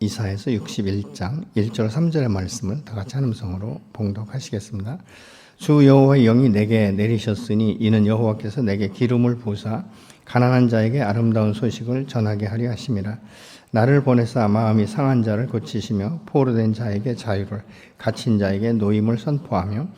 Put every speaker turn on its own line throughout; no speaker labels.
이사야서 61장 1절 3절의 말씀을 다 같이 한 음성으로 봉독하시겠습니다. 주 여호와의 영이 내게 내리셨으니 이는 여호와께서 내게 기름을 부으사 가난한 자에게 아름다운 소식을 전하게 하려 하심이라. 나를 보내사 마음이 상한 자를 고치시며 포로된 자에게 자유를, 갇힌 자에게 노임을 선포하며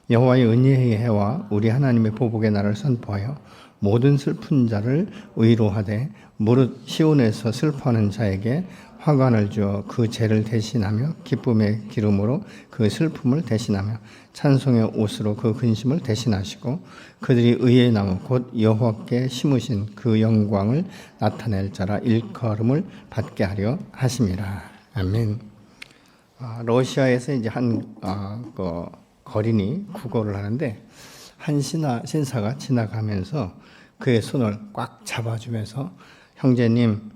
여호와의 은혜의 해와 우리 하나님의 보복의 날을 선포하여 모든 슬픈 자를 위로하되 무릇 시온에서 슬퍼하는 자에게 화관을 주어 그 죄를 대신하며 기쁨의 기름으로 그 슬픔을 대신하며 찬송의 옷으로 그 근심을 대신하시고 그들이 의의 나무 곧 여호와께 심으신 그 영광을 나타낼 자라 일컬음을 받게 하려 하심이라. 아멘. 러시아에서 이제 한 거린이 구걸을 하는데 한 신사가 지나가면서 그의 손을 꽉 잡아주면서 형제님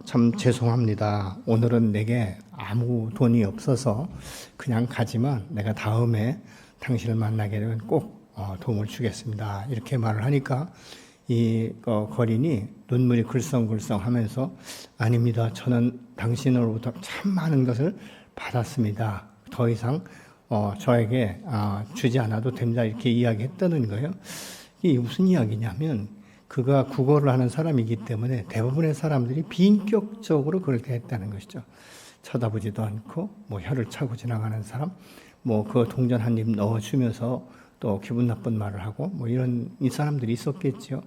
참 죄송합니다. 오늘은 내게 아무 돈이 없어서 그냥 가지만 내가 다음에 당신을 만나게 되면 꼭 도움을 주겠습니다. 이렇게 말을 하니까 이 거린이 눈물이 글썽글썽하면서 아닙니다. 저는 당신으로부터 참 많은 것을 받았습니다. 더 이상 저에게 주지 않아도 됩니다. 이렇게 이야기했다는 거예요. 이게 무슨 이야기냐면 그가 구걸을 하는 사람이기 때문에 대부분의 사람들이 비인격적으로 그를 대했다는 것이죠. 쳐다보지도 않고 혀를 차고 지나가는 사람, 그 동전 한 입 넣어주면서 또 기분 나쁜 말을 하고 이런 이 사람들이 있었겠죠.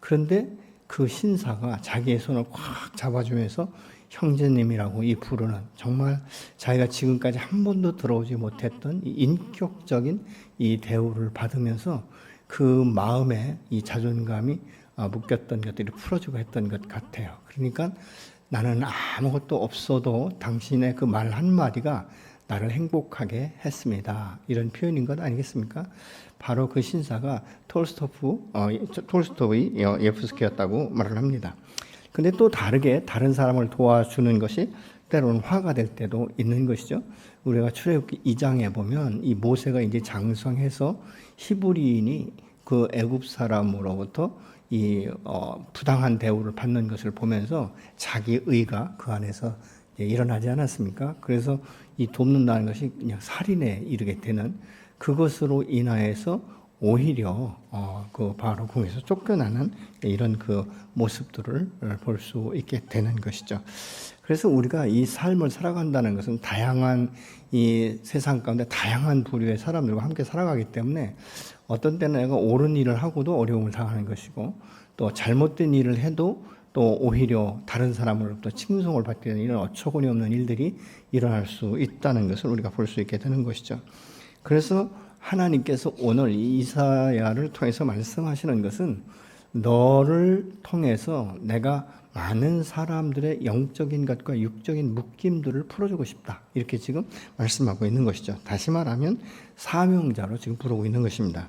그런데 그 신사가 자기의 손을 꽉 잡아주면서 형제님이라고 이 부르는 정말 자기가 지금까지 한 번도 들어오지 못했던 이 인격적인 이 대우를 받으면서 그 마음에 이 자존감이 묶였던 것들이 풀어지고 했던 것 같아요. 그러니까 나는 아무것도 없어도 당신의 그 말 한마디가 나를 행복하게 했습니다. 이런 표현인 것 아니겠습니까? 바로 그 신사가 톨스토이 예프스키였다고 말을 합니다. 근데 또 다르게 다른 사람을 도와주는 것이 때로는 화가 될 때도 있는 것이죠. 우리가 출애굽기 2장에 보면 이 모세가 이제 장성해서 히브리인이 그 애굽 사람으로부터 이 부당한 대우를 받는 것을 보면서 자기 의가 그 안에서 일어나지 않았습니까? 그래서 이 돕는다는 것이 그냥 살인에 이르게 되는 그것으로 인하여서 오히려 그 바로 궁에서 쫓겨나는 이런 그 모습들을 볼 수 있게 되는 것이죠. 그래서 우리가 이 삶을 살아간다는 것은 다양한 이 세상 가운데 다양한 부류의 사람들과 함께 살아가기 때문에 어떤 때는 내가 옳은 일을 하고도 어려움을 당하는 것이고 또 잘못된 일을 해도 또 오히려 다른 사람으로부터 칭송을 받게 되는 이런 어처구니 없는 일들이 일어날 수 있다는 것을 우리가 볼 수 있게 되는 것이죠. 그래서 하나님께서 오늘 이 이사야를 통해서 말씀하시는 것은 너를 통해서 내가 많은 사람들의 영적인 것과 육적인 묶임들을 풀어주고 싶다. 이렇게 지금 말씀하고 있는 것이죠. 다시 말하면 사명자로 지금 부르고 있는 것입니다.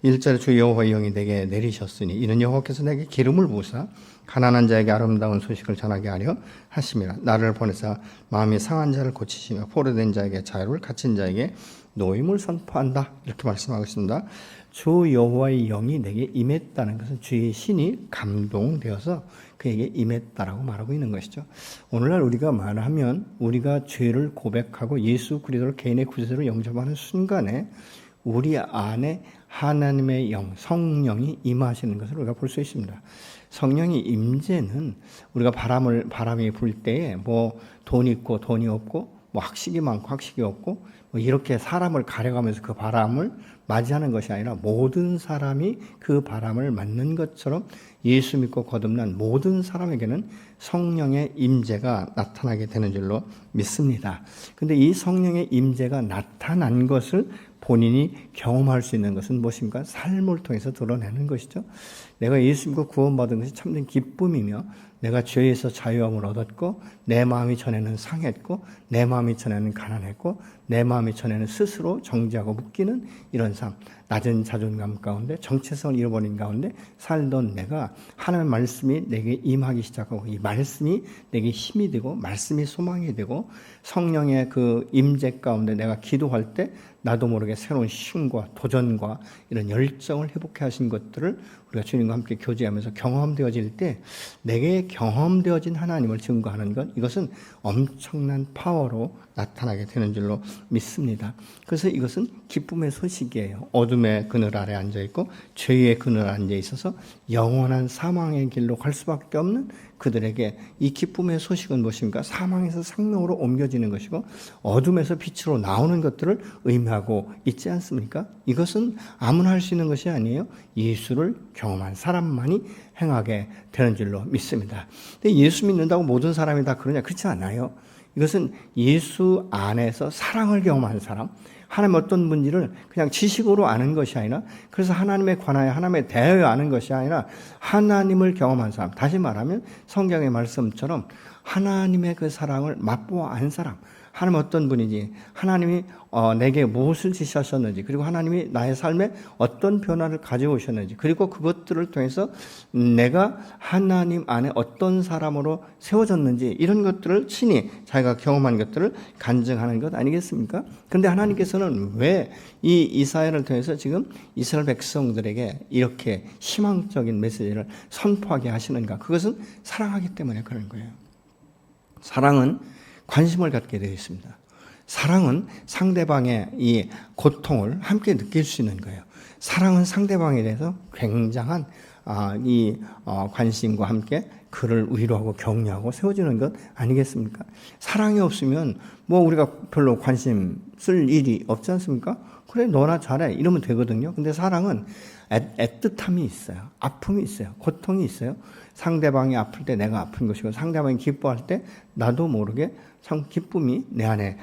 1절에 주 여호와의 영이 내게 내리셨으니 이는 여호와께서 내게 기름을 부으사 가난한 자에게 아름다운 소식을 전하게 하려 하심이라. 나를 보내사 마음이 상한 자를 고치시며 포로된 자에게 자유를, 갇힌 자에게 노임을 선포한다. 이렇게 말씀하고 있습니다. 주 여호와의 영이 내게 임했다는 것은 주의 신이 감동되어서 그에게 임했다라고 말하고 있는 것이죠. 오늘날 우리가 말하면 우리가 죄를 고백하고 예수 그리스도를 개인의 구세주로 영접하는 순간에 우리 안에 하나님의 영, 성령이 임하시는 것을 우리가 볼 수 있습니다. 성령의 임재는 우리가 바람이 불 때에 돈 있고 돈이 없고 학식이 많고 학식이 없고 이렇게 사람을 가려가면서 그 바람을 맞이하는 것이 아니라 모든 사람이 그 바람을 맞는 것처럼 예수 믿고 거듭난 모든 사람에게는 성령의 임재가 나타나게 되는 줄로 믿습니다. 근데 이 성령의 임재가 나타난 것을 본인이 경험할 수 있는 것은 무엇입니까? 삶을 통해서 드러내는 것이죠. 내가 예수 믿고 구원받은 것이 참된 기쁨이며 내가 죄에서 자유함을 얻었고 내 마음이 전에는 상했고 내 마음이 전에는 가난했고 내 마음이 전에는 스스로 정죄하고 묶이는 이런 삶. 낮은 자존감 가운데 정체성을 잃어버린 가운데 살던 내가 하나님의 말씀이 내게 임하기 시작하고 이 말씀이 내게 힘이 되고 말씀이 소망이 되고 성령의 그 임재 가운데 내가 기도할 때 나도 모르게 새로운 힘과 도전과 이런 열정을 회복해 하신 것들을 우리가 주님과 함께 교제하면서 경험되어질 때 내게 경험되어진 하나님을 증거하는 것, 이것은 엄청난 파워로 나타나게 되는 줄로 믿습니다. 그래서 이것은 기쁨의 소식이에요. 어둠의 그늘 아래 앉아있고 죄의 그늘 아래 앉아있어서 영원한 사망의 길로 갈 수밖에 없는 그들에게 이 기쁨의 소식은 무엇입니까? 사망에서 생명으로 옮겨지는 것이고 어둠에서 빛으로 나오는 것들을 의미하고 있지 않습니까? 이것은 아무나 할 수 있는 것이 아니에요. 예수를 경험한 사람만이 행하게 되는 줄로 믿습니다. 근데 예수 믿는다고 모든 사람이 다 그러냐? 그렇지 않아요. 이것은 예수 안에서 사랑을 경험한 사람, 하나님 어떤 문제를 그냥 지식으로 아는 것이 아니라, 그래서 하나님에 관하여 하나님에 대하여 아는 것이 아니라 하나님을 경험한 사람, 다시 말하면 성경의 말씀처럼 하나님의 그 사랑을 맛보아 안 사람, 하나님 어떤 분인지, 하나님이 내게 무엇을 지시하셨는지, 그리고 하나님이 나의 삶에 어떤 변화를 가져오셨는지, 그리고 그것들을 통해서 내가 하나님 안에 어떤 사람으로 세워졌는지, 이런 것들을 친히 자기가 경험한 것들을 간증하는 것 아니겠습니까? 그런데 하나님께서는 왜 이 이사야를 통해서 지금 이스라엘 백성들에게 이렇게 희망적인 메시지를 선포하게 하시는가? 그것은 사랑하기 때문에 그런 거예요. 사랑은 관심을 갖게 되어 있습니다. 사랑은 상대방의 이 고통을 함께 느낄 수 있는 거예요. 사랑은 상대방에 대해서 굉장한 관심과 함께 그를 위로하고 격려하고 세워주는 것 아니겠습니까? 사랑이 없으면 뭐 우리가 별로 관심 쓸 일이 없지 않습니까? 그래, 너나 잘해 이러면 되거든요. 근데 사랑은 애틋함이 있어요. 아픔이 있어요. 고통이 있어요. 상대방이 아플 때 내가 아픈 것이고 상대방이 기뻐할 때 나도 모르게 참 기쁨이 내 안에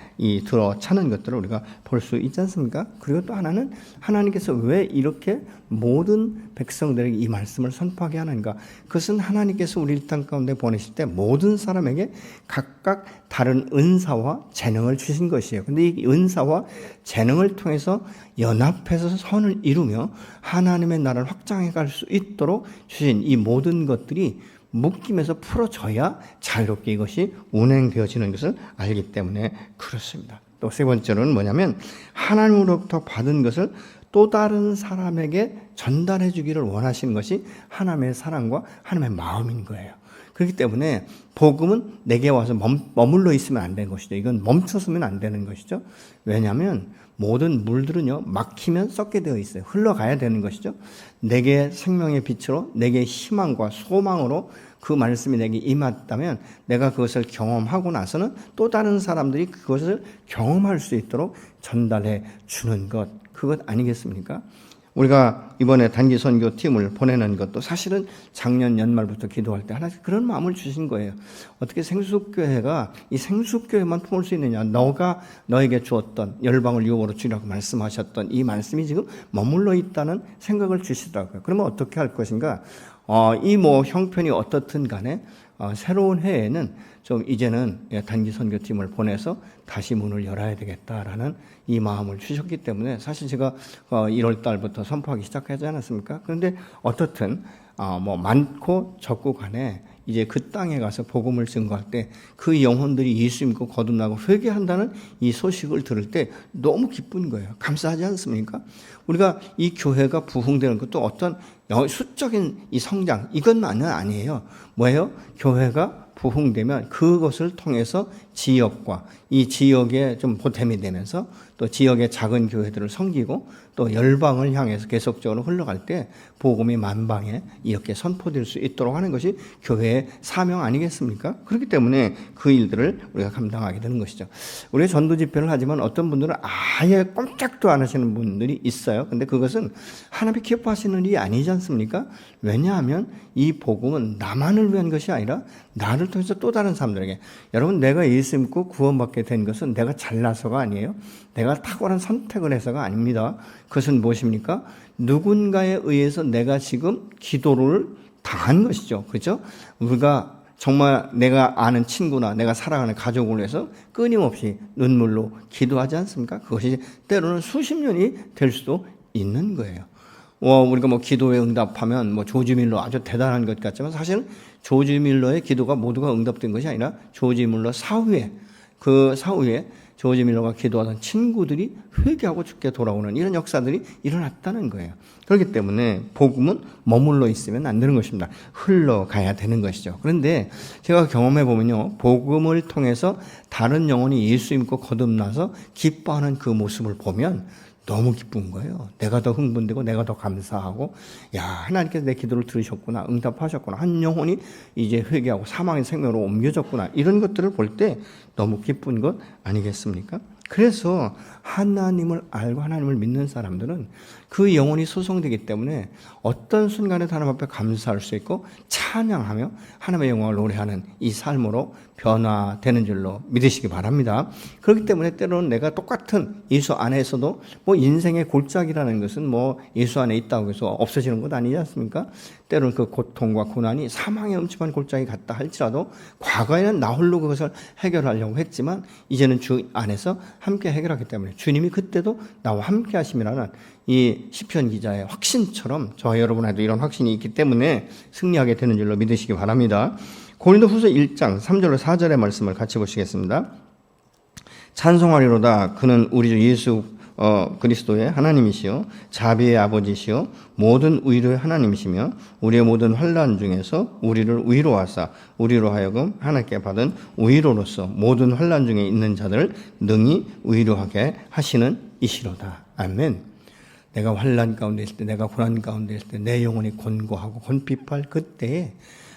들어 차는 것들을 우리가 볼 수 있지 않습니까? 그리고 또 하나는 하나님께서 왜 이렇게 모든 백성들에게 이 말씀을 선포하게 하는가? 그것은 하나님께서 우리 이 땅 가운데 보내실 때 모든 사람에게 각각 다른 은사와 재능을 주신 것이에요. 근데 이 은사와 재능을 통해서 연합해서 선을 이루며 하나님의 나라를 확장해 갈 수 있도록 주신 이 모든 것들이 묶임에서 풀어져야 자유롭게 이것이 운행되어지는 것을 알기 때문에 그렇습니다. 또 세 번째로는 뭐냐면 하나님으로부터 받은 것을 또 다른 사람에게 전달해 주기를 원하시는 것이 하나님의 사랑과 하나님의 마음인 거예요. 그렇기 때문에 복음은 내게 와서 머물러 있으면 안 되는 것이죠. 이건 멈춰서면 안 되는 것이죠. 왜냐하면 모든 물들은요, 막히면 썩게 되어 있어요. 흘러가야 되는 것이죠. 내게 생명의 빛으로, 내게 희망과 소망으로 그 말씀이 내게 임했다면 내가 그것을 경험하고 나서는 또 다른 사람들이 그것을 경험할 수 있도록 전달해 주는 것, 그것 아니겠습니까? 우리가 이번에 단기 선교 팀을 보내는 것도 사실은 작년 연말부터 기도할 때 하나씩 그런 마음을 주신 거예요. 어떻게 생수교회가 이 생수교회만 품을 수 있느냐? 너가 너에게 주었던 열방을 유업으로 주라고 말씀하셨던 이 말씀이 지금 머물러 있다는 생각을 주시더라고요. 그러면 어떻게 할 것인가? 이 형편이 어떻든 간에 새로운 해에는 좀 이제는 단기 선교팀을 보내서 다시 문을 열어야 되겠다라는 이 마음을 주셨기 때문에 사실 제가 1월 달부터 선포하기 시작하지 않았습니까? 그런데 어떻든 많고 적고 간에 이제 그 땅에 가서 복음을 증거할 때 그 영혼들이 예수 믿고 거듭나고 회개한다는 이 소식을 들을 때 너무 기쁜 거예요. 감사하지 않습니까? 우리가 이 교회가 부흥되는 것도 어떤 수적인 이 성장 이것만은 아니에요. 뭐예요? 교회가 부흥되면 그것을 통해서 지역과 이 지역에 좀 보탬이 되면서 또 지역의 작은 교회들을 섬기고 또 열방을 향해서 계속적으로 흘러갈 때 복음이 만방에 이렇게 선포될 수 있도록 하는 것이 교회의 사명 아니겠습니까? 그렇기 때문에 그 일들을 우리가 감당하게 되는 것이죠. 우리가 전도 집회를 하지만 어떤 분들은 아예 꼼짝도 안 하시는 분들이 있어요. 근데 그것은 하나님이 기뻐하시는 일이 아니지 않습니까? 왜냐하면 이 복음은 나만을 위한 것이 아니라 나를 통해서 또 다른 사람들에게, 여러분 내가 예수 믿고 구원받게 된 것은 내가 잘나서가 아니에요. 내가 탁월한 선택을 해서가 아닙니다. 그것은 무엇입니까? 누군가에 의해서 내가 지금 기도를 당한 것이죠. 그렇죠? 우리가 정말 내가 아는 친구나 내가 사랑하는 가족을 위해서 끊임없이 눈물로 기도하지 않습니까? 그것이 때로는 수십 년이 될 수도 있는 거예요. 우리가 기도에 응답하면 조지 밀러 아주 대단한 것 같지만 사실은 조지 밀러의 기도가 모두가 응답된 것이 아니라 조지 밀러 사후에 조지 밀러가 기도하던 친구들이 회개하고 죽게 돌아오는 이런 역사들이 일어났다는 거예요. 그렇기 때문에 복음은 머물러 있으면 안 되는 것입니다. 흘러가야 되는 것이죠. 그런데 제가 경험해 보면요, 복음을 통해서 다른 영혼이 예수 믿고 거듭나서 기뻐하는 그 모습을 보면 너무 기쁜 거예요. 내가 더 흥분되고 내가 더 감사하고, 야, 하나님께서 내 기도를 들으셨구나, 응답하셨구나, 한 영혼이 이제 회개하고 사망의 생명으로 옮겨졌구나, 이런 것들을 볼 때 너무 기쁜 것 아니겠습니까? 그래서 하나님을 알고 하나님을 믿는 사람들은 그 영혼이 소송되기 때문에 어떤 순간에도 하나님 앞에 감사할 수 있고 찬양하며 하나님의 영광을 노래하는 이 삶으로 변화되는 줄로 믿으시기 바랍니다. 그렇기 때문에 때로는 내가 똑같은 예수 안에서도 인생의 골짜기라는 것은 예수 안에 있다고 해서 없어지는 것 아니지 않습니까? 때로는 그 고통과 고난이 사망의 음침한 골짜기 같다 할지라도 과거에는 나 홀로 그것을 해결하려고 했지만 이제는 주 안에서 함께 해결하기 때문에 주님이 그때도 나와 함께 하심이라는 이 시편 기자의 확신처럼 저와 여러분에도 이런 확신이 있기 때문에 승리하게 되는 줄로 믿으시기 바랍니다. 고린도후서 1장 3절로 4절의 말씀을 같이 보시겠습니다. 찬송하리로다. 그는 우리 주 예수 그리스도의 하나님이시요 자비의 아버지시요 모든 의로의 하나님이시며 우리의 모든 환난 중에서 우리를 위로하사 우리로 하여금 하나님께 받은 위로로서 모든 환난 중에 있는 자들을 능히 위로하게 하시는 이시로다. 아멘. 내가 환난 가운데 있을 때, 내가 고난 가운데 있을 때, 내 영혼이 곤고하고 곤핍할 그때에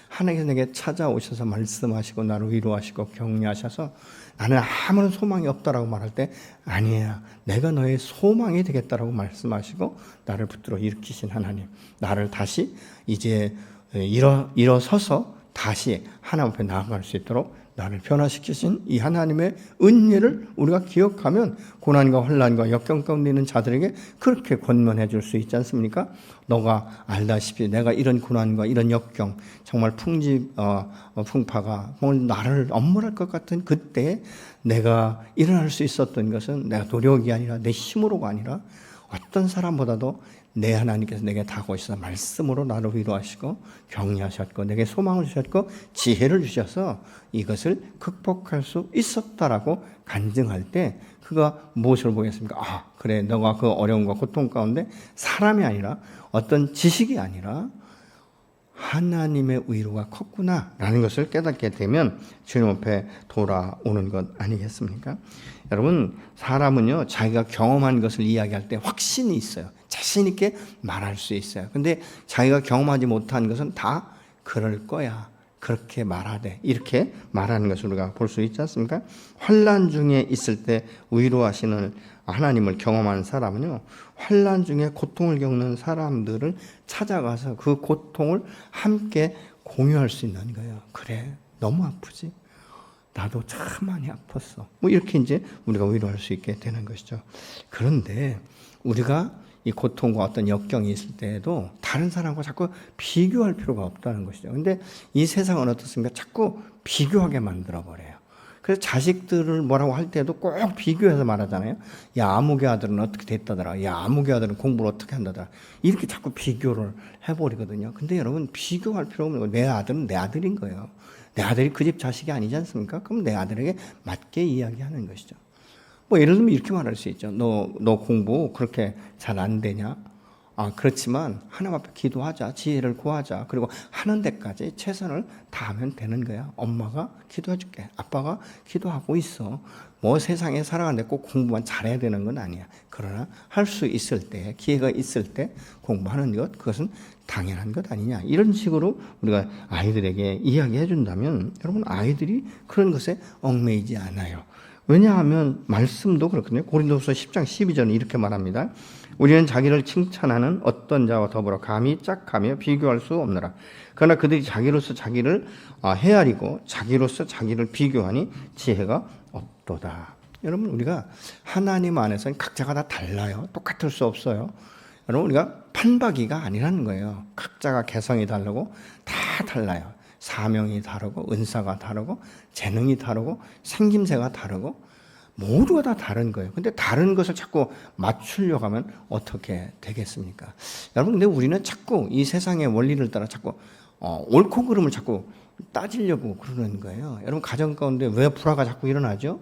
하나님께서 내게 찾아오셔서 말씀하시고 나를 위로하시고 격려하셔서 나는 아무런 소망이 없다라고 말할 때 아니야, 내가 너의 소망이 되겠다라고 말씀하시고 나를 붙들어 일으키신 하나님, 나를 다시 이제 일어서서 다시 하나님 앞에 나아갈 수 있도록 나를 변화시키신 이 하나님의 은혜를 우리가 기억하면 고난과 환난과 역경 가운데 있는 자들에게 그렇게 권면해 줄 수 있지 않습니까? 너가 알다시피 내가 이런 고난과 이런 역경, 정말 풍파가 나를 엄물할 것 같은 그때 내가 일어날 수 있었던 것은 내가 노력이 아니라 내 힘으로가 아니라 어떤 사람보다도 내 하나님께서 내게 다가오셔서 말씀으로 나를 위로하시고 격려하셨고 내게 소망을 주셨고 지혜를 주셔서 이것을 극복할 수 있었다라고 간증할 때 그가 무엇을 보겠습니까? 그래, 너가 그 어려움과 고통 가운데 사람이 아니라 어떤 지식이 아니라 하나님의 위로가 컸구나 라는 것을 깨닫게 되면 주님 앞에 돌아오는 것 아니겠습니까? 여러분, 사람은요 자기가 경험한 것을 이야기할 때 확신이 있어요. 자신 있게 말할 수 있어요. 근데 자기가 경험하지 못한 것은 다 그럴 거야, 그렇게 말하되, 이렇게 말하는 것을 우리가 볼 수 있지 않습니까? 환난 중에 있을 때 위로하시는 하나님을 경험한 사람은요, 환난 중에 고통을 겪는 사람들을 찾아가서 그 고통을 함께 공유할 수 있는 거예요. 그래, 너무 아프지? 나도 참 많이 아팠어. 이렇게 이제 우리가 위로할 수 있게 되는 것이죠. 그런데 우리가 이 고통과 어떤 역경이 있을 때에도 다른 사람과 자꾸 비교할 필요가 없다는 것이죠. 근데 이 세상은 어떻습니까? 자꾸 비교하게 만들어버려요. 그래서 자식들을 뭐라고 할 때도 꼭 비교해서 말하잖아요. 야, 아무개 아들은 어떻게 됐다더라. 야, 아무개 아들은 공부를 어떻게 한다더라. 이렇게 자꾸 비교를 해버리거든요. 근데 여러분, 비교할 필요가 없는 거예요. 내 아들은 내 아들인 거예요. 내 아들이 그 집 자식이 아니지 않습니까? 그럼 내 아들에게 맞게 이야기하는 것이죠. 예를 들면 이렇게 말할 수 있죠. 너 공부 그렇게 잘 안 되냐? 그렇지만 하나님 앞에 기도하자, 지혜를 구하자. 그리고 하는 데까지 최선을 다하면 되는 거야. 엄마가 기도해 줄게. 아빠가 기도하고 있어. 세상에 살아가는데 꼭 공부만 잘해야 되는 건 아니야. 그러나 할 수 있을 때, 기회가 있을 때 공부하는 것, 그것은 당연한 것 아니냐. 이런 식으로 우리가 아이들에게 이야기해 준다면 여러분, 아이들이 그런 것에 얽매이지 않아요. 왜냐하면 말씀도 그렇거든요. 고린도후서 10장 12절은 이렇게 말합니다. 우리는 자기를 칭찬하는 어떤 자와 더불어 감히 짝하며 비교할 수 없느라. 그러나 그들이 자기로서 자기를 헤아리고 자기로서 자기를 비교하니 지혜가 없도다. 여러분, 우리가 하나님 안에서는 각자가 다 달라요. 똑같을 수 없어요. 여러분, 우리가 판박이가 아니라는 거예요. 각자가 개성이 다르고 다 달라요. 사명이 다르고 은사가 다르고 재능이 다르고 생김새가 다르고 모두가 다 다른 거예요. 근데 다른 것을 자꾸 맞추려고 하면 어떻게 되겠습니까? 여러분, 근데 우리는 자꾸 이 세상의 원리를 따라 자꾸 옳고 그름을 자꾸 따지려고 그러는 거예요. 여러분, 가정 가운데 왜 불화가 자꾸 일어나죠?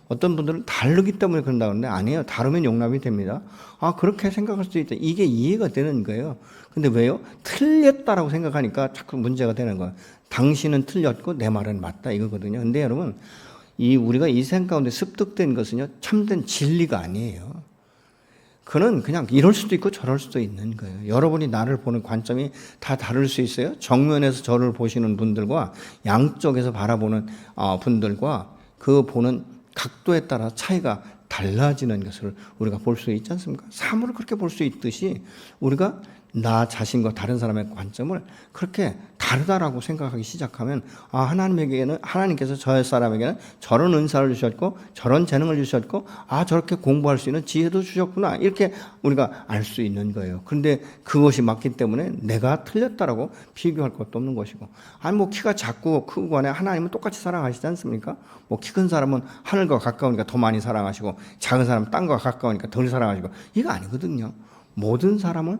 어떤 분들은 다르기 때문에 그런다고 하는데 아니에요. 다르면 용납이 됩니다. 그렇게 생각할 수 있다. 이게 이해가 되는 거예요. 근데 왜요? 틀렸다라고 생각하니까 자꾸 문제가 되는 거예요. 당신은 틀렸고 내 말은 맞다 이거거든요. 근데 여러분, 우리가 이 세상 가운데 습득된 것은요, 참된 진리가 아니에요. 그는 그냥 이럴 수도 있고 저럴 수도 있는 거예요. 여러분이 나를 보는 관점이 다 다를 수 있어요. 정면에서 저를 보시는 분들과 양쪽에서 바라보는 분들과 그 보는 각도에 따라 차이가 달라지는 것을 우리가 볼 수 있지 않습니까? 사물을 그렇게 볼 수 있듯이 우리가 나 자신과 다른 사람의 관점을 그렇게 다르다라고 생각하기 시작하면 하나님께서 저 사람에게는 저런 은사를 주셨고 저런 재능을 주셨고 저렇게 공부할 수 있는 지혜도 주셨구나 이렇게 우리가 알 수 있는 거예요. 그런데 그것이 맞기 때문에 내가 틀렸다라고 비교할 것도 없는 것이고 키가 작고 크고 간에 하나님은 똑같이 사랑하시지 않습니까? 키 큰 사람은 하늘과 가까우니까 더 많이 사랑하시고 작은 사람은 땅과 가까우니까 덜 사랑하시고 이거 아니거든요. 모든 사람을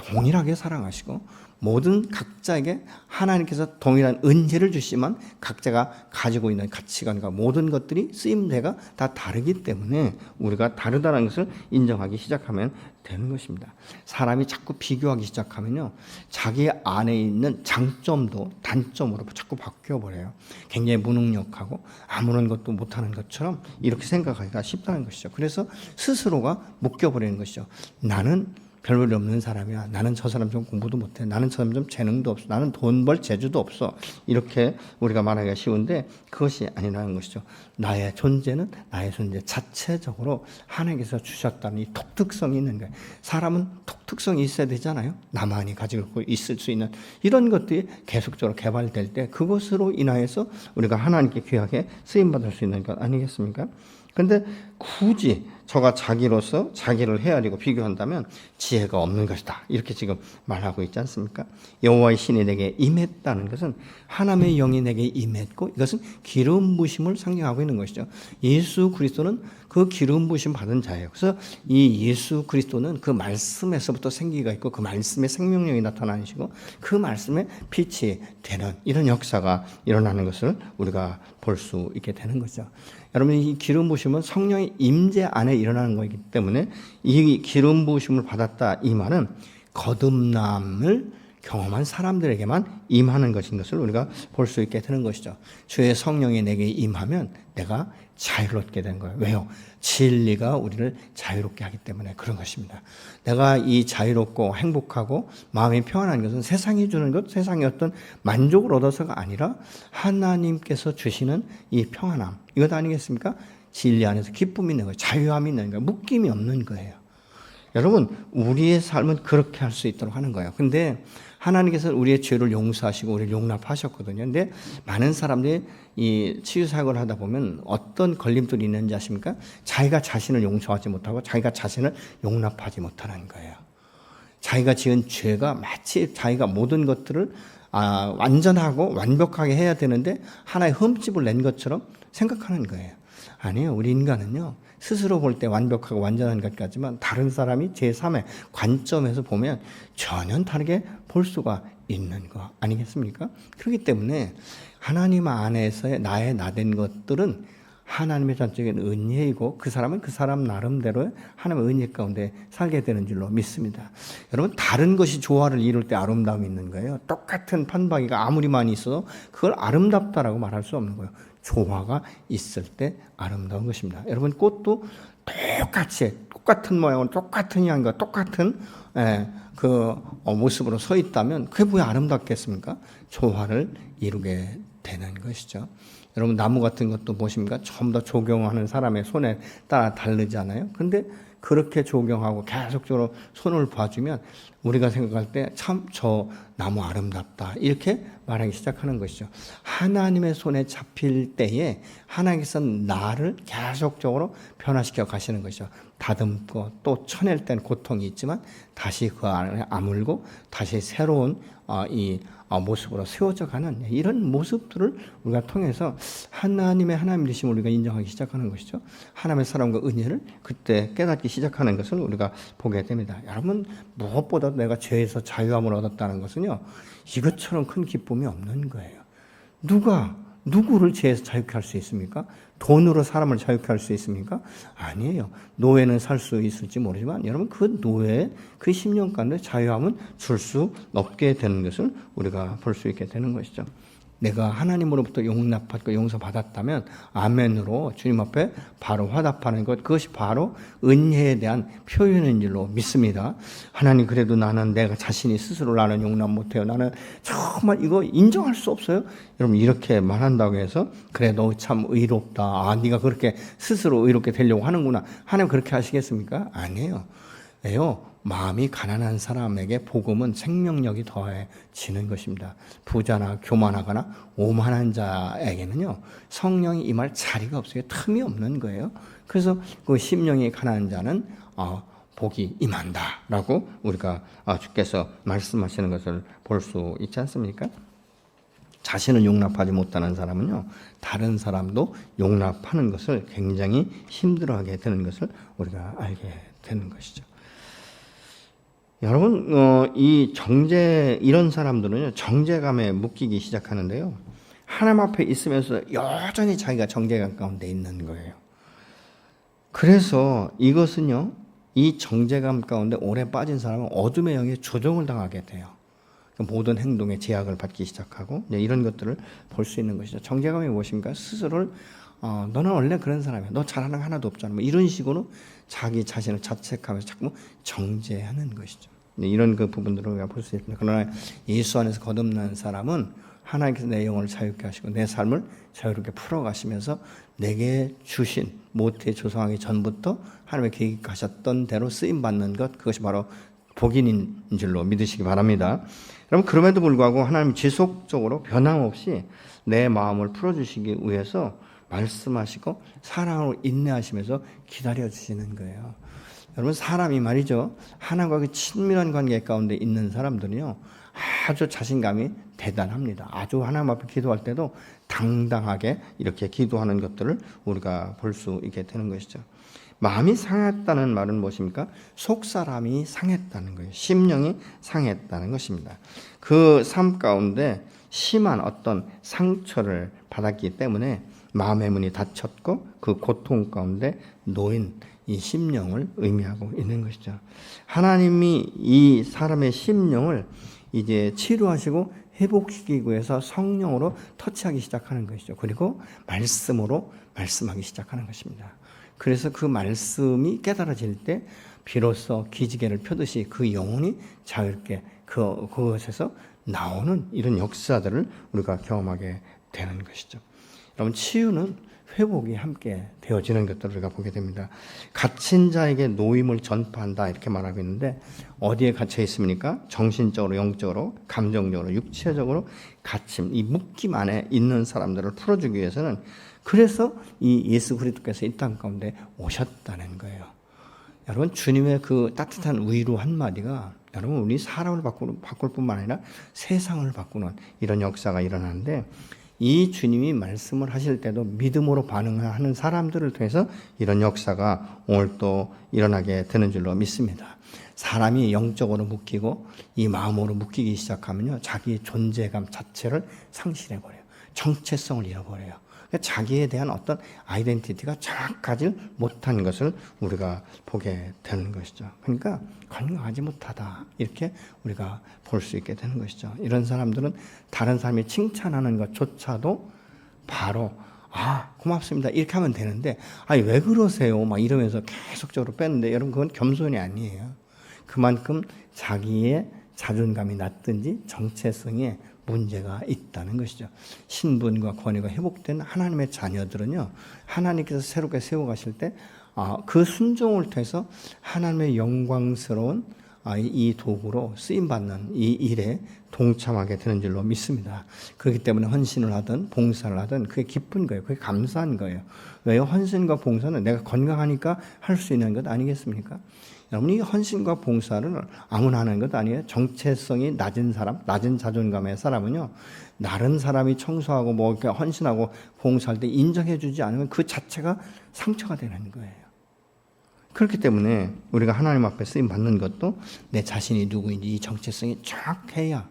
동일하게 사랑하시고 모든 각자에게 하나님께서 동일한 은혜를 주시면 각자가 가지고 있는 가치관과 모든 것들이 쓰임새가 다 다르기 때문에 우리가 다르다는 것을 인정하기 시작하면 되는 것입니다. 사람이 자꾸 비교하기 시작하면요, 자기 안에 있는 장점도 단점으로 자꾸 바뀌어버려요. 굉장히 무능력하고 아무런 것도 못하는 것처럼 이렇게 생각하기가 쉽다는 것이죠. 그래서 스스로가 묶여버리는 것이죠. 나는 별볼일 없는 사람이야. 나는 저 사람 좀 공부도 못해. 나는 저 사람 좀 재능도 없어. 나는 돈 벌 재주도 없어. 이렇게 우리가 말하기가 쉬운데 그것이 아니라는 것이죠. 나의 존재는 나의 존재 자체적으로 하나님께서 주셨다는 이 독특성이 있는 거예요. 사람은 독특성이 있어야 되잖아요. 나만이 가지고 있을 수 있는 이런 것들이 계속적으로 개발될 때 그것으로 인하여서 우리가 하나님께 귀하게 쓰임받을 수 있는 것 아니겠습니까? 그런데 굳이 저가 자기로서 자기를 헤아리고 비교한다면 지혜가 없는 것이다. 이렇게 지금 말하고 있지 않습니까? 여호와의 신이 내게 임했다는 것은 하나님의 영이 내게 임했고 이것은 기름 부심을 상징하고 있는 것이죠. 예수 그리스도는 그 기름 부심 받은 자예요. 그래서 이 예수 그리스도는 그 말씀에서부터 생기가 있고 그 말씀의 생명력이 나타나시고 그 말씀에 빛이 되는 이런 역사가 일어나는 것을 우리가 볼 수 있게 되는 거죠. 여러분, 이 기름 부심은 성령의 임재 안에 일어나는 것이기 때문에 이 기름 부심을 받았다 이 말은 거듭남을 경험한 사람들에게만 임하는 것인 것을 우리가 볼 수 있게 되는 것이죠. 주의 성령이 내게 임하면 내가 자유롭게 되는 거예요. 왜요? 진리가 우리를 자유롭게 하기 때문에 그런 것입니다. 내가 이 자유롭고 행복하고 마음이 평안한 것은 세상이 주는 것, 세상의 어떤 만족을 얻어서가 아니라 하나님께서 주시는 이 평안함, 이것 아니겠습니까? 진리 안에서 기쁨이 있는 거예요. 자유함이 있는 거예요. 묶임이 없는 거예요. 여러분, 우리의 삶은 그렇게 할 수 있도록 하는 거예요. 근데 하나님께서 우리의 죄를 용서하시고 우리를 용납하셨거든요. 근데 많은 사람들이 이 치유사역을 하다 보면 어떤 걸림돌이 있는지 아십니까? 자기가 자신을 용서하지 못하고 자기가 자신을 용납하지 못하는 거예요. 자기가 지은 죄가 마치 자기가 모든 것들을 완전하고 완벽하게 해야 되는데 하나의 흠집을 낸 것처럼 생각하는 거예요. 아니에요. 우리 인간은요, 스스로 볼 때 완벽하고 완전한 것 같지만 다른 사람이 제3의 관점에서 보면 전혀 다르게 볼 수가 있는 거 아니겠습니까? 그렇기 때문에 하나님 안에서의 나의 나된 것들은 하나님의 전적인 은혜이고 그 사람은 그 사람 나름대로 하나님의 은혜 가운데 살게 되는 줄로 믿습니다. 여러분, 다른 것이 조화를 이룰 때 아름다움이 있는 거예요. 똑같은 판박이가 아무리 많이 있어도 그걸 아름답다라고 말할 수 없는 거예요. 조화가 있을 때 아름다운 것입니다. 여러분, 꽃도 똑같은 모양으로 똑같은 향과 똑같은 모습으로 서 있다면 그게 왜 아름답겠습니까? 조화를 이루게 되는 것이죠. 여러분, 나무 같은 것도 보십니까? 전부 다 조경하는 사람의 손에 따라 다르잖아요. 그런데 그렇게 조경하고 계속적으로 손을 봐주면 우리가 생각할 때 참 저 나무 아름답다 이렇게 말하기 시작하는 것이죠. 하나님의 손에 잡힐 때에 하나님께서 나를 계속적으로 변화시켜 가시는 것이죠. 다듬고 또 쳐낼 땐 고통이 있지만 다시 그 안에 아물고 다시 새로운 이 모습으로 세워져 가는 이런 모습들을 우리가 통해서 하나님 되심을 우리가 인정하기 시작하는 것이죠. 하나님의 사랑과 은혜를 그때 깨닫기 시작하는 것을 우리가 보게 됩니다. 여러분, 무엇보다 내가 죄에서 자유함을 얻었다는 것은요, 이것처럼 큰 기쁨이 없는 거예요. 누구를 죄에서 자유케 할 수 있습니까? 돈으로 사람을 자유케 할 수 있습니까? 아니에요. 노예는 살 수 있을지 모르지만 여러분, 그 노예, 그 10년 가운데 자유함은 줄 수 없게 되는 것을 우리가 볼 수 있게 되는 것이죠. 내가 하나님으로부터 용납받고 용서받았다면 아멘으로 주님 앞에 바로 화답하는 것, 그것이 바로 은혜에 대한 표현인 줄로 믿습니다. 하나님, 그래도 나는 내가 자신이 스스로 나는 용납 못해요. 나는 정말 이거 인정할 수 없어요. 여러분, 이렇게 말한다고 해서 그래 너 참 의롭다, 네가 그렇게 스스로 의롭게 되려고 하는구나, 하나님 그렇게 하시겠습니까? 아니에요. 왜요? 마음이 가난한 사람에게 복음은 생명력이 더해지는 것입니다. 부자나 교만하거나 오만한 자에게는요, 성령이 임할 자리가 없어요. 틈이 없는 거예요. 그래서 그 심령이 가난한 자는 복이 임한다라고 우리가 주께서 말씀하시는 것을 볼 수 있지 않습니까? 자신을 용납하지 못하는 사람은요, 다른 사람도 용납하는 것을 굉장히 힘들어하게 되는 것을 우리가 알게 되는 것이죠. 여러분, 이런 사람들은요, 정죄감에 묶이기 시작하는데요, 하나님 앞에 있으면서 여전히 자기가 정죄감 가운데 있는 거예요. 그래서 이것은요, 이 정죄감 가운데 오래 빠진 사람은 어둠의 영에 조종을 당하게 돼요. 모든 행동에 제약을 받기 시작하고, 이런 것들을 볼 수 있는 것이죠. 정죄감이 무엇입니까? 스스로를 너는 원래 그런 사람이야, 너 잘하는 거 하나도 없잖아, 뭐 이런 식으로 자기 자신을 자책하면서 자꾸 정죄하는 것이죠. 이런 그 부분들을 우리가 볼 수 있습니다. 그러나 예수 안에서 거듭난 사람은 하나님께서 내 영혼을 자유케 하시고 내 삶을 자유롭게 풀어가시면서 내게 주신 모태 조성하기 전부터 하나님의 계획하셨던 대로 쓰임받는 것, 그것이 바로 복인인 줄로 믿으시기 바랍니다. 여러분, 그럼에도 불구하고 하나님 지속적으로 변함없이 내 마음을 풀어주시기 위해서 말씀하시고 사랑으로 인내하시면서 기다려주시는 거예요. 여러분, 사람이 말이죠, 하나님과 그 친밀한 관계 가운데 있는 사람들은요, 아주 자신감이 대단합니다. 아주 하나님 앞에 기도할 때도 당당하게 이렇게 기도하는 것들을 우리가 볼 수 있게 되는 것이죠. 마음이 상했다는 말은 무엇입니까? 속사람이 상했다는 거예요. 심령이 상했다는 것입니다. 그 삶 가운데 심한 어떤 상처를 받았기 때문에 마음의 문이 닫혔고 그 고통 가운데 놓인 이 심령을 의미하고 있는 것이죠. 하나님이 이 사람의 심령을 이제 치료하시고 회복시키기 위해서 성령으로 터치하기 시작하는 것이죠. 그리고 말씀으로 말씀하기 시작하는 것입니다. 그래서 그 말씀이 깨달아질 때 비로소 기지개를 펴듯이 그 영혼이 자유롭게 그것에서 나오는 이런 역사들을 우리가 경험하게 되는 것이죠. 여러분, 치유는 회복이 함께 되어지는 것들을 우리가 보게 됩니다. 갇힌 자에게 노임을 전파한다, 이렇게 말하고 있는데 어디에 갇혀 있습니까? 정신적으로, 영적으로, 감정적으로, 육체적으로 갇힘, 이 묶임 안에 있는 사람들을 풀어주기 위해서는, 그래서 이 예수 그리스도께서 이 땅 가운데 오셨다는 거예요. 여러분, 주님의 그 따뜻한 위로 한마디가 여러분 우리 사람을 바꿀 뿐만 아니라 세상을 바꾸는 이런 역사가 일어나는데, 이 주님이 말씀을 하실 때도 믿음으로 반응하는 사람들을 통해서 이런 역사가 오늘 또 일어나게 되는 줄로 믿습니다. 사람이 영적으로 묶이고 이 마음으로 묶이기 시작하면요, 자기의 존재감 자체를 상실해버려요. 정체성을 잃어버려요. 자기에 대한 어떤 아이덴티티가 정확하지 못한 것을 우리가 보게 되는 것이죠. 그러니까 건강하지 못하다, 이렇게 우리가 볼 수 있게 되는 것이죠. 이런 사람들은 다른 사람이 칭찬하는 것조차도 바로 고맙습니다, 이렇게 하면 되는데, 왜 그러세요? 막 이러면서 계속적으로 빼는데, 여러분, 그건 겸손이 아니에요. 그만큼 자기의 자존감이 낮든지 정체성에 문제가 있다는 것이죠. 신분과 권위가 회복된 하나님의 자녀들은요, 하나님께서 새롭게 세워가실 때 그 순종을 통해서 하나님의 영광스러운 이 도구로 쓰임받는 이 일에 동참하게 되는 줄로 믿습니다. 그렇기 때문에 헌신을 하든 봉사를 하든 그게 기쁜 거예요. 그게 감사한 거예요. 왜요? 헌신과 봉사는 내가 건강하니까 할 수 있는 것 아니겠습니까? 여러분, 이 헌신과 봉사를 아무나 하는 것 아니에요. 정체성이 낮은 사람, 낮은 자존감의 사람은요, 다른 사람이 청소하고 뭐 이렇게 헌신하고 봉사할 때 인정해주지 않으면 그 자체가 상처가 되는 거예요. 그렇기 때문에 우리가 하나님 앞에 쓰임 받는 것도 내 자신이 누구인지 이 정체성이 정확해야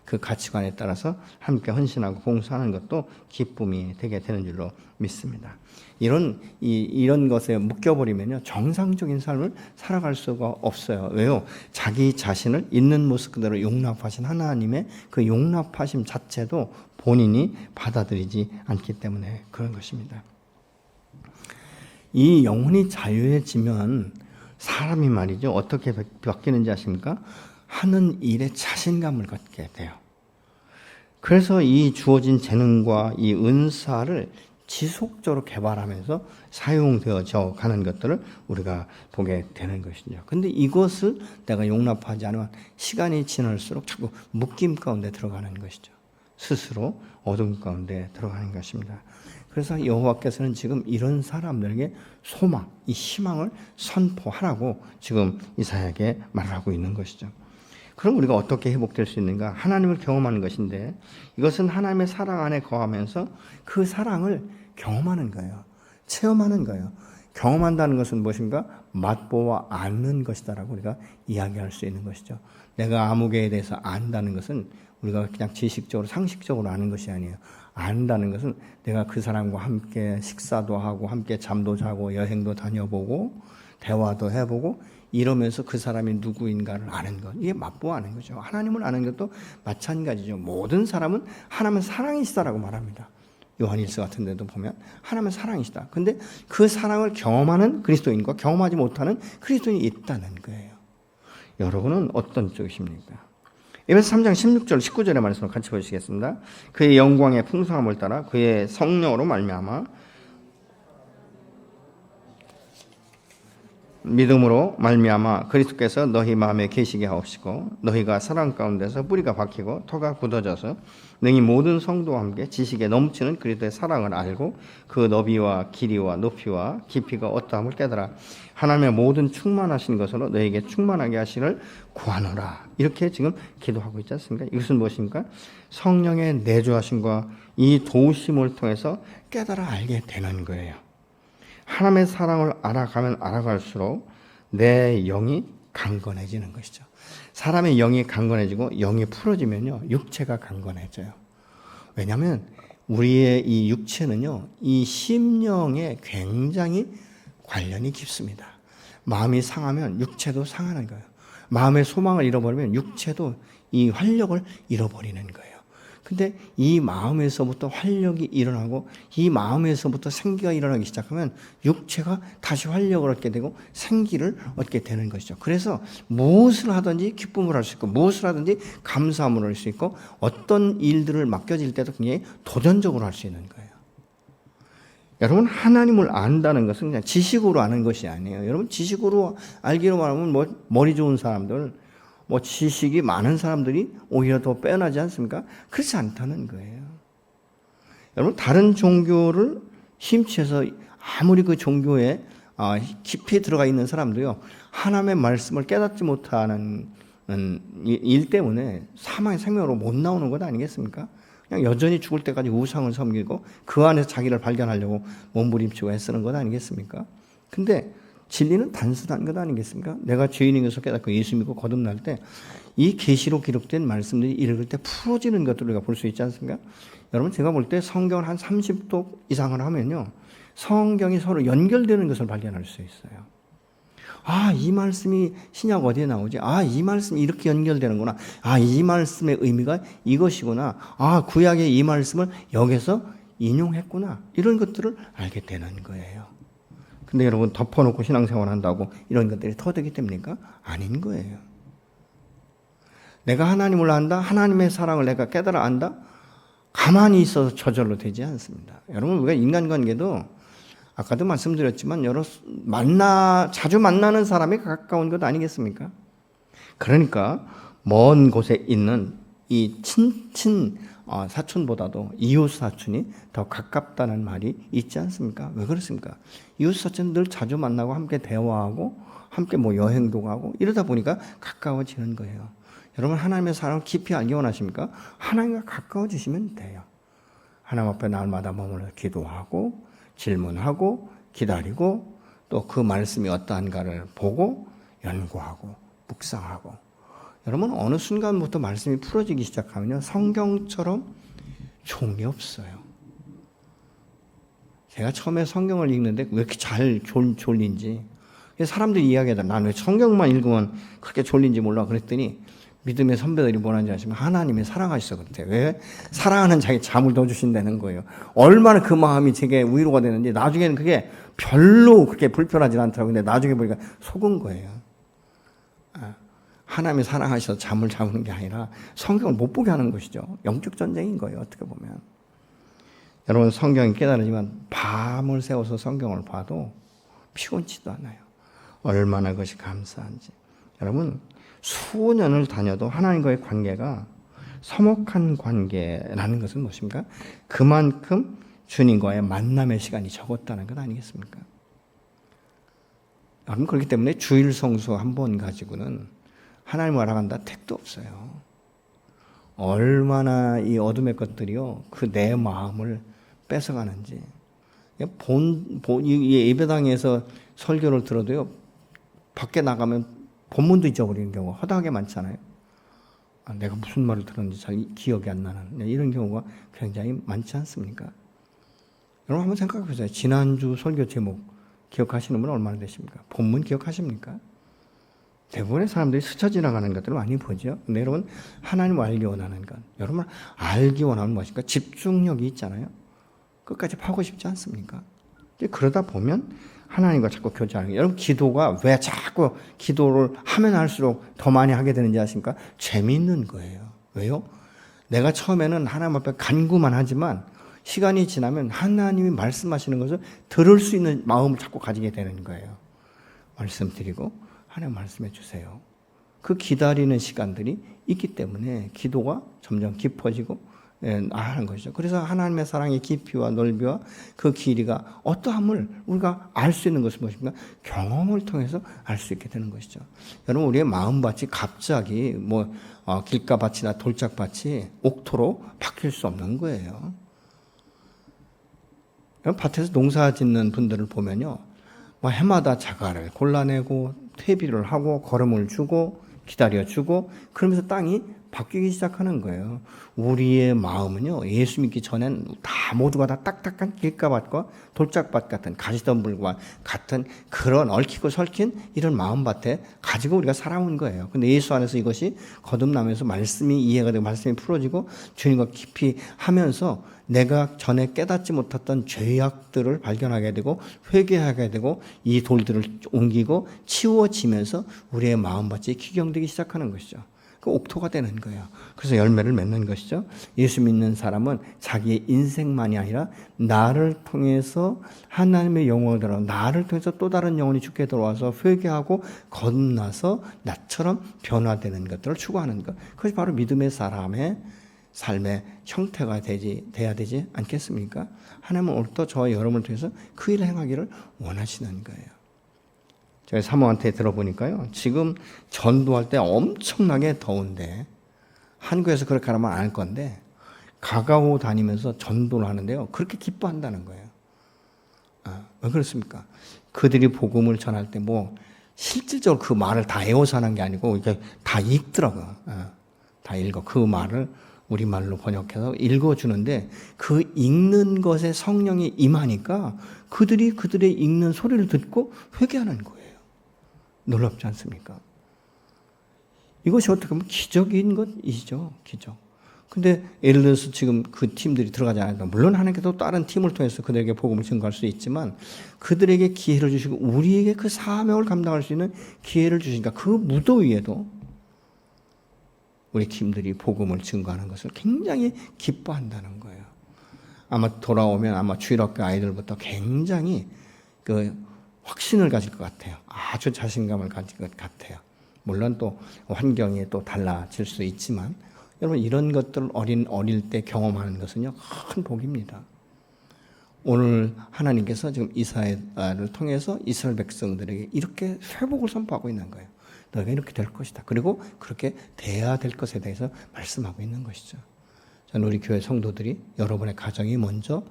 그 가치관에 따라서 함께 헌신하고 봉사하는 것도 기쁨이 되게 되는 줄로 믿습니다. 이런 것에 묶여버리면요, 정상적인 삶을 살아갈 수가 없어요. 왜요? 자기 자신을 있는 모습 그대로 용납하신 하나님의 그 용납하심 자체도 본인이 받아들이지 않기 때문에 그런 것입니다. 이 영혼이 자유해지면 사람이 말이죠, 어떻게 바뀌는지 아십니까? 하는 일에 자신감을 갖게 돼요. 그래서 이 주어진 재능과 이 은사를 지속적으로 개발하면서 사용되어져 가는 것들을 우리가 보게 되는 것이죠. 근데 이것을 내가 용납하지 않으면 시간이 지날수록 자꾸 묶임 가운데 들어가는 것이죠. 스스로 어둠 가운데 들어가는 것입니다. 그래서 여호와께서는 지금 이런 사람들에게 소망, 이 희망을 선포하라고 지금 이사야에게 말을 하고 있는 것이죠. 그럼 우리가 어떻게 회복될 수 있는가? 하나님을 경험하는 것인데, 이것은 하나님의 사랑 안에 거하면서 그 사랑을 경험하는 거예요. 체험하는 거예요. 경험한다는 것은 무엇인가? 맛보아 아는 것이다라고 우리가 이야기할 수 있는 것이죠. 내가 아무개에 대해서 안다는 것은 우리가 그냥 지식적으로 상식적으로 아는 것이 아니에요. 안다는 것은 내가 그 사람과 함께 식사도 하고 함께 잠도 자고 여행도 다녀보고 대화도 해보고 이러면서 그 사람이 누구인가를 아는 것, 이게 맛보아 아는 거죠. 하나님을 아는 것도 마찬가지죠. 모든 사람은 하나님은 사랑이시다라고 말합니다. 요한일서 같은 데도 보면 하나님은 사랑이시다. 근데 그 사랑을 경험하는 그리스도인과 경험하지 못하는 그리스도인이 있다는 거예요. 여러분은 어떤 쪽이십니까? 에베소 3장 16절 19절의 말씀을 같이 보시겠습니다. 그의 영광의 풍성함을 따라 그의 성령으로 말미암아 믿음으로 말미암아 그리스도께서 너희 마음에 계시게 하옵시고 너희가 사랑 가운데서 뿌리가 박히고 터가 굳어져서 능히 모든 성도와 함께 지식에 넘치는 그리스도의 사랑을 알고 그 너비와 길이와 높이와 깊이가 어떠함을 깨달아 하나님의 모든 충만하신 것으로 너희에게 충만하게 하시를 구하노라. 이렇게 지금 기도하고 있지 않습니까? 이것은 무엇입니까? 성령의 내주하심과 이 도우심을 통해서 깨달아 알게 되는 거예요. 하나님의 사랑을 알아가면 알아갈수록 내 영이 강건해지는 것이죠. 사람의 영이 강건해지고 영이 풀어지면요, 육체가 강건해져요. 왜냐하면 우리의 이 육체는요, 이 심령에 굉장히 관련이 깊습니다. 마음이 상하면 육체도 상하는 거예요. 마음의 소망을 잃어버리면 육체도 이 활력을 잃어버리는 거예요. 근데 이 마음에서부터 활력이 일어나고 이 마음에서부터 생기가 일어나기 시작하면 육체가 다시 활력을 얻게 되고 생기를 얻게 되는 것이죠. 그래서 무엇을 하든지 기쁨을 할 수 있고 무엇을 하든지 감사함을 할 수 있고 어떤 일들을 맡겨질 때도 굉장히 도전적으로 할 수 있는 거예요. 여러분, 하나님을 안다는 것은 그냥 지식으로 아는 것이 아니에요. 여러분, 지식으로 알기로 말하면 머리 좋은 사람들, 지식이 많은 사람들이 오히려 더 빼어나지 않습니까? 그렇지 않다는 거예요. 여러분, 다른 종교를 심취해서 아무리 그 종교에 깊이 들어가 있는 사람도요, 하나님의 말씀을 깨닫지 못하는 일 때문에 사망의 생명으로 못 나오는 것 아니겠습니까? 그냥 여전히 죽을 때까지 우상을 섬기고 그 안에서 자기를 발견하려고 몸부림치고 애쓰는 것 아니겠습니까? 근데 진리는 단순한 것 아니겠습니까? 내가 죄인인 것을 깨닫고 예수 믿고 거듭날 때 이 계시로 기록된 말씀들이 읽을 때 풀어지는 것들을 우리가 볼 수 있지 않습니까? 여러분, 제가 볼 때 성경을 한 30독 이상을 하면요, 성경이 서로 연결되는 것을 발견할 수 있어요. 이 말씀이 신약 어디에 나오지? 이 말씀이 이렇게 연결되는구나. 이 말씀의 의미가 이것이구나. 구약의 이 말씀을 여기서 인용했구나. 이런 것들을 알게 되는 거예요. 근데 여러분, 덮어놓고 신앙생활 한다고 이런 것들이 터득이 됩니까? 아닌 거예요. 내가 하나님을 안다, 하나님의 사랑을 내가 깨달아 안다, 가만히 있어서 저절로 되지 않습니다. 여러분, 우리가 인간관계도 아까도 말씀드렸지만 자주 만나는 사람이 가까운 것 아니겠습니까? 그러니까 먼 곳에 있는 이 친친 사촌보다도 이웃 사촌이 더 가깝다는 말이 있지 않습니까? 왜 그렇습니까? 이웃 사촌은 늘 자주 만나고 함께 대화하고 함께 뭐 여행도 가고 이러다 보니까 가까워지는 거예요. 여러분 하나님의 사랑을 깊이 알기 원하십니까? 하나님과 가까워지시면 돼요. 하나님 앞에 날마다 머물러 기도하고 질문하고 기다리고 또 그 말씀이 어떠한가를 보고 연구하고 묵상하고 여러분 어느 순간부터 말씀이 풀어지기 시작하면요 성경처럼 좋은 게 없어요. 제가 처음에 성경을 읽는데 왜 이렇게 잘 졸린지 사람들이 이야기하다 난 왜 성경만 읽으면 그렇게 졸린지 몰라 그랬더니 믿음의 선배들이 뭐라는지 아시면 하나님이 사랑하셔서 그렇대요. 왜? 사랑하는 자기 잠을 더 주신다는 거예요. 얼마나 그 마음이 제게 위로가 되는지 나중에는 그게 별로 그렇게 불편하지 않더라고요. 근데 나중에 보니까 속은 거예요. 하나님이 사랑하셔서 잠을 자는 게 아니라 성경을 못 보게 하는 것이죠. 영적 전쟁인 거예요. 어떻게 보면. 여러분 성경이 깨달으지만 밤을 새워서 성경을 봐도 피곤치도 않아요. 얼마나 그것이 감사한지. 여러분 수년을 다녀도 하나님과의 관계가 서먹한 관계라는 것은 무엇입니까? 그만큼 주님과의 만남의 시간이 적었다는 것 아니겠습니까? 여러분 그렇기 때문에 주일 성수 한 번 가지고는 하나님을 알아간다 택도 없어요. 얼마나 이 어둠의 것들이요 그 내 마음을 뺏어가는지. 이 예배당에서 설교를 들어도요 밖에 나가면 본문도 잊어버리는 경우가 허다하게 많잖아요. 내가 무슨 말을 들었는지 잘 기억이 안 나는 이런 경우가 굉장히 많지 않습니까? 여러분 한번 생각해 보세요. 지난주 설교 제목 기억하시는 분 얼마나 되십니까? 본문 기억하십니까? 대부분의 사람들이 스쳐 지나가는 것들을 많이 보죠. 근데 여러분 하나님을 알기 원하는 것, 여러분 알기 원하는 무엇입니까? 집중력이 있잖아요. 끝까지 파고 싶지 않습니까? 그러다 보면 하나님과 자꾸 교제하는 거예요. 여러분 기도가 왜 자꾸 기도를 하면 할수록 더 많이 하게 되는지 아십니까? 재미있는 거예요. 왜요? 내가 처음에는 하나님 앞에 간구만 하지만 시간이 지나면 하나님이 말씀하시는 것을 들을 수 있는 마음을 자꾸 가지게 되는 거예요. 말씀드리고 하나님 말씀해 주세요. 그 기다리는 시간들이 있기 때문에 기도가 점점 깊어지고 하는 것이죠. 그래서 하나님의 사랑의 깊이와 넓이와 그 길이가 어떠함을 우리가 알 수 있는 것은 무엇입니까? 경험을 통해서 알 수 있게 되는 것이죠. 여러분 우리의 마음밭이 갑자기 길가밭이나 돌짝밭이 옥토로 바뀔 수 없는 거예요. 밭에서 농사 짓는 분들을 보면요, 해마다 자갈을 골라내고 퇴비를 하고 거름을 주고 기다려주고 그러면서 땅이 바뀌기 시작하는 거예요. 우리의 마음은요, 예수 믿기 전엔 다 모두가 다 딱딱한 길가밭과 돌짝밭 같은 가시덤불과 같은 그런 얽히고 설킨 이런 마음밭에 가지고 우리가 살아온 거예요. 근데 예수 안에서 이것이 거듭나면서 말씀이 이해가 되고 말씀이 풀어지고 주님과 깊이 하면서 내가 전에 깨닫지 못했던 죄악들을 발견하게 되고 회개하게 되고 이 돌들을 옮기고 치워지면서 우리의 마음밭이 기경되기 시작하는 것이죠. 그 옥토가 되는 거예요. 그래서 열매를 맺는 것이죠. 예수 믿는 사람은 자기의 인생만이 아니라 나를 통해서 하나님의 영혼을 들어 나를 통해서 또 다른 영혼이 죽게 들어와서 회개하고 거듭나서 나처럼 변화되는 것들을 추구하는 것. 그것이 바로 믿음의 사람의 삶의 형태가 돼야 되지 않겠습니까? 하나님은 오늘도 저와 여러분을 통해서 그 일을 행하기를 원하시는 거예요. 제가 사모한테 들어보니까요, 지금 전도할 때 엄청나게 더운데 한국에서 그렇게 하면 안 할 건데 가가오 다니면서 전도를 하는데요, 그렇게 기뻐한다는 거예요. 왜 그렇습니까? 그들이 복음을 전할 때 실질적으로 그 말을 다 외워서 하는 게 아니고 이게 다 읽더라고요. 다 읽어. 그 말을 우리말로 번역해서 읽어주는데 그 읽는 것에 성령이 임하니까 그들이 그들의 읽는 소리를 듣고 회개하는 거예요. 놀랍지 않습니까? 이것이 어떻게 보면 기적인 것이죠. 기적. 근데 예를 들어서 지금 그 팀들이 들어가지 않아도 물론 하나님께서 다른 팀을 통해서 그들에게 복음을 증거할 수 있지만 그들에게 기회를 주시고 우리에게 그 사명을 감당할 수 있는 기회를 주시니까 그 무더위에도 우리 팀들이 복음을 증거하는 것을 굉장히 기뻐한다는 거예요. 아마 돌아오면 아마 주일학교 아이들부터 굉장히 그 확신을 가질 것 같아요. 아주 자신감을 가질 것 같아요. 물론 또 환경이 또 달라질 수 있지만 여러분 이런 것들을 어릴 때 경험하는 것은요 큰 복입니다. 오늘 하나님께서 지금 이사야를 통해서 이스라엘 백성들에게 이렇게 회복을 선포하고 있는 거예요. 너희가 이렇게 될 것이다. 그리고 그렇게 돼야 될 것에 대해서 말씀하고 있는 것이죠. 저는 우리 교회 성도들이 여러분의 가정이 먼저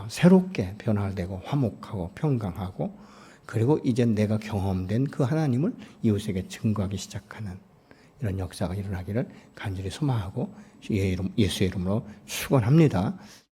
새롭게 변화되고 화목하고 평강하고 그리고 이제 내가 경험된 그 하나님을 이웃에게 증거하기 시작하는 이런 역사가 일어나기를 간절히 소망하고 예수의 이름으로 축원합니다.